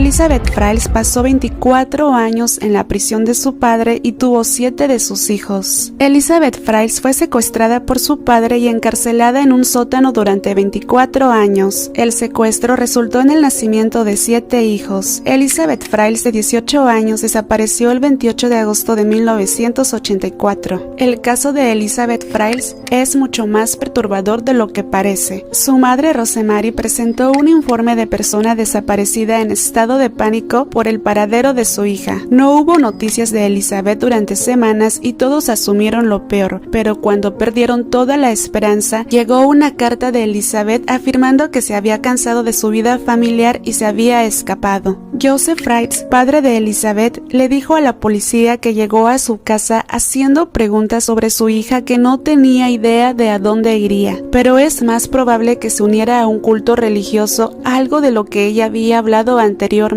Elizabeth Frails pasó 24 años en la prisión de su padre y tuvo 7 de sus hijos. Elizabeth Frails fue secuestrada por su padre y encarcelada en un sótano durante 24 años. El secuestro resultó en el nacimiento de 7 hijos. Elizabeth Frails, de 18 años, desapareció el 28 de agosto de 1984. El caso de Elizabeth Frails es mucho más perturbador de lo que parece. Su madre, Rosemary, presentó un informe de persona desaparecida en estado de pánico por el paradero de su hija. No hubo noticias de Elizabeth durante semanas y todos asumieron lo peor, pero cuando perdieron toda la esperanza, llegó una carta de Elizabeth afirmando que se había cansado de su vida familiar y se había escapado. Joseph Frails, padre de Elizabeth, le dijo a la policía que llegó a su casa haciendo preguntas sobre su hija que no tenía idea de a dónde iría, pero es más probable que se uniera a un culto religioso, algo de lo que ella había hablado anteriormente.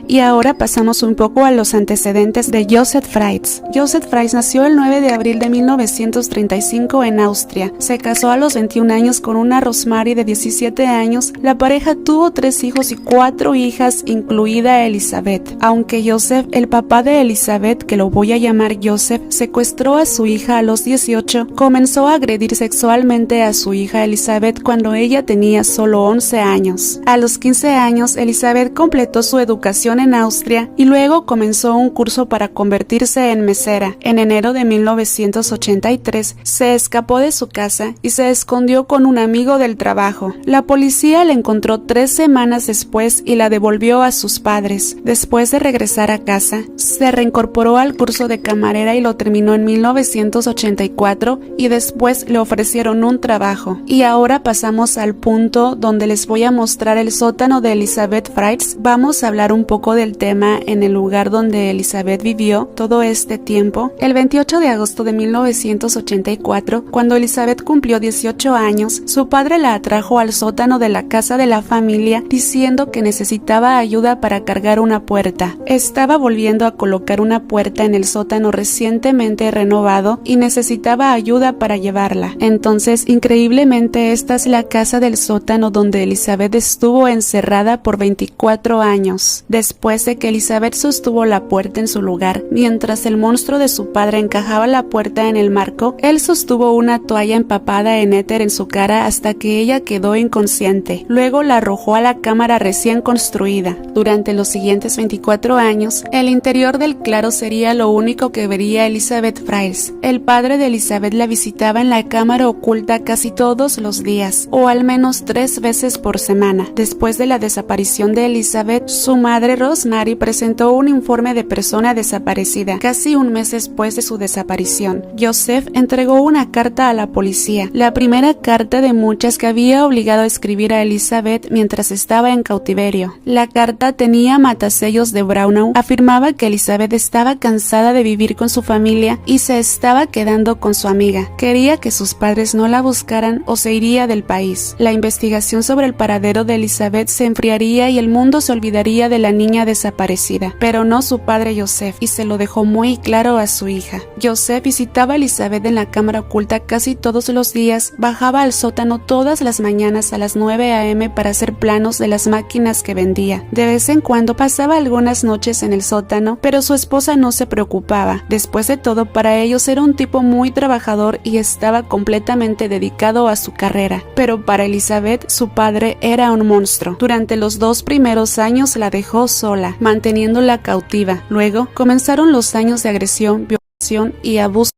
Y ahora pasamos un poco a los antecedentes de Joseph Frails. Joseph Frails nació el 9 de abril de 1935 en Austria. Se casó a los 21 años con una Rosemary de 17 años. La pareja tuvo 3 hijos y 4 hijas, incluida Elizabeth. Aunque Joseph, el papá de Elizabeth, que lo voy a llamar Joseph, secuestró a su hija a los 18, comenzó a agredir sexualmente a su hija Elizabeth cuando ella tenía solo 11 años. A los 15 años, Elizabeth completó su educación en Austria y luego comenzó un curso para convertirse en mesera. En enero de 1983, se escapó de su casa y se escondió con un amigo del trabajo. La policía la encontró 3 semanas después y la devolvió a sus padres. Después de regresar a casa, se reincorporó al curso de camarera y lo terminó en 1984 y después le ofrecieron un trabajo. Y ahora pasamos al punto donde les voy a mostrar el sótano de Elizabeth Frails. Vamos a hablar un poco del tema en el lugar donde Elizabeth vivió todo este tiempo. El 28 de agosto de 1984, cuando Elizabeth cumplió 18 años, su padre la atrajo al sótano de la casa de la familia diciendo que necesitaba ayuda para cargar una puerta. Estaba volviendo a colocar una puerta en el sótano recientemente renovado y necesitaba ayuda para llevarla. Entonces, increíblemente, esta es la casa del sótano donde Elizabeth estuvo encerrada por 24 años. Después de que Elizabeth sostuvo la puerta en su lugar, mientras el monstruo de su padre encajaba la puerta en el marco, él sostuvo una toalla empapada en éter en su cara hasta que ella quedó inconsciente. Luego la arrojó a la cámara recién construida. Durante los siguientes 24 años, el interior del claro sería lo único que vería Elizabeth Frails. El padre de Elizabeth la visitaba en la cámara oculta casi todos los días, o al menos 3 veces por semana. Después de la desaparición de Elizabeth, su madre Rosemary presentó un informe de persona desaparecida. Casi un mes después de su desaparición, Joseph entregó una carta a la policía, la primera carta de muchas que había obligado a escribir a Elizabeth mientras estaba en cautiverio. La carta tenía matasellos de Braunau, afirmaba que Elizabeth estaba cansada de vivir con su familia y se estaba quedando con su amiga. Quería que sus padres no la buscaran o se iría del país. La investigación sobre el paradero de Elizabeth se enfriaría y el mundo se olvidaría de la niña desaparecida, pero no su padre Joseph, y se lo dejó muy claro a su hija. Joseph visitaba a Elizabeth en la cámara oculta casi todos los días, bajaba al sótano todas las mañanas a las 9 a.m. para hacer planos de las máquinas que vendía. De vez en cuando pasaba algunas noches en el sótano, pero su esposa no se preocupaba. Después de todo, para ellos era un tipo muy trabajador y estaba completamente dedicado a su carrera. Pero para Elizabeth, su padre era un monstruo. Durante los 2 primeros años la dejó sola, manteniéndola cautiva. Luego comenzaron los años de agresión, violación y abuso